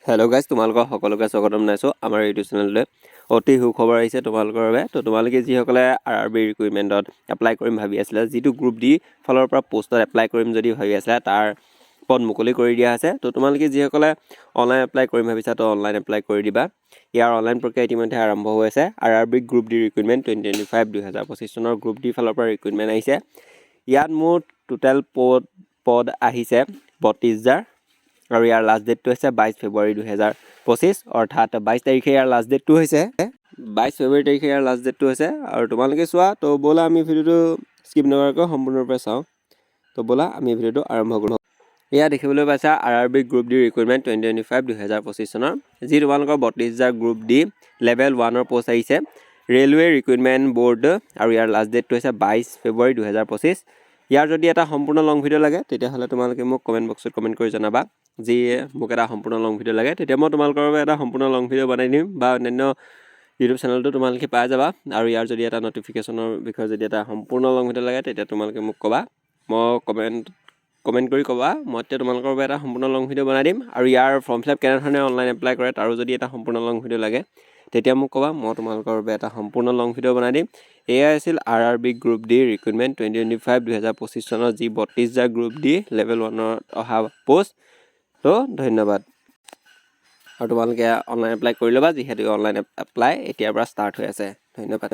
Hello' guys, তোমালোকৰ সকলোকে স্বাগতম জনাইছোঁ আমাৰ ইউটিউব চেনেললৈ। অতি সুখবৰ আহিছে তোমালোকৰ বাবে। তো তোমালোকে যিসকলে RRB ৰিক্ৰুইটমেণ্টত এপ্লাই কৰিম ভাবি আছিলে, যিটো গ্ৰুপ ডি ফালৰ পৰা পোষ্টত এপ্লাই কৰিম যদি ভাবি আছিলে, তাৰ পদ মুকলি কৰি দিয়া আছে। তো তোমালোকে যিসকলে অনলাইন এপ্লাই কৰিম ভাবিছা, তো অনলাইন এপ্লাই কৰি দিবা। ইয়াৰ অনলাইন প্ৰক্ৰিয়া ইতিমধ্যে আৰম্ভ হৈ আছে। RRB গ্ৰুপ ডি ৰিক্ৰুইটমেণ্ট 2025 চনৰ গ্ৰুপ ডি ফালৰ পৰা ৰিক্ৰুইটমেণ্ট আহিছে। ইয়াত মোৰ টোটেল পদ আহিছে 32,000 আৰু ইয়াৰ লাষ্ট ডেটটো হৈছে 22 ফেব্ৰুৱাৰী 2025, অৰ্থাৎ 22 তাৰিখে ইয়াৰ লাষ্ট ডেটটো হৈছে 22 ফেব্ৰুৱাৰী তাৰিখে ইয়াৰ লাষ্ট ডেটটো হৈছে। আৰু তোমালোকে চোৱা, তো ব'লা আমি ভিডিঅ'টো স্কিপ নকৰাকৈ সম্পূৰ্ণৰূপে চাওঁ। তো ব'লা আমি ভিডিঅ'টো আৰম্ভ কৰোঁ। এয়া দেখিবলৈ পাইছা RRB গ্ৰুপ ডি ৰিক্ৰুইটমেণ্ট 2025 চনৰ, যি তোমালোকৰ 32,000 গ্ৰুপ ডি লেভেল 1ৰ পষ্ট আহিছে। ৰেলৱে ৰিক্ৰুইটমেণ্ট বৰ্ড, আৰু ইয়াৰ লাষ্ট ডেটটো হৈছে 22 ফেব্ৰুৱাৰী 2025। ইয়াৰ যদি এটা সম্পূৰ্ণ লং ভিডিঅ' লাগে, তেতিয়াহ'লে তোমালোকে মোক কমেণ্ট বক্সত কমেণ্ট কৰি জনাবা। যি মোক এটা সম্পূৰ্ণ লং ভিডিঅ' লাগে, তেতিয়া মই তোমালোকৰ বাবে এটা সম্পূৰ্ণ লং ভিডিঅ' বনাই দিম, বা অন্যান্য ইউটিউব চেনেলটো তোমালোকে পাই যাবা। আৰু ইয়াৰ যদি এটা নটিফিকেশ্যনৰ বিষয়ে যদি এটা সম্পূৰ্ণ লং ভিডিঅ' লাগে, তেতিয়া তোমালোকে মোক ক'বা। মই কমেণ্ট কৰি ক'বা, মই তেতিয়া তোমালোকৰ বাবে এটা সম্পূৰ্ণ লং ভিডিঅ' বনাই দিম। আৰু ইয়াৰ ফৰ্ম ফিল আপ কেনেধৰণে অনলাইন এপ্লাই কৰে, তাৰো যদি এটা সম্পূৰ্ণ লং ভিডিঅ' লাগে, তেতিয়া মোক ক'বা, মই তোমালোকৰ বাবে এটা সম্পূৰ্ণ লং ভিডিঅ' বনাই দিম। এয়াই আছিল RRB গ্ৰুপ ডি ৰিক্ৰুইটমেণ্ট 2025 চনৰ, যি 32,000 গ্ৰুপ ডি লেভেল 1ৰ অহা পষ্ট। তো ধন্যবাদ। আৰু তোমালোকে অনলাইন এপ্লাই কৰি ল'বা, যিহেতু অনলাইন এপ্লাই এতিয়াৰ পৰা ষ্টাৰ্ট হৈ আছে। ধন্যবাদ।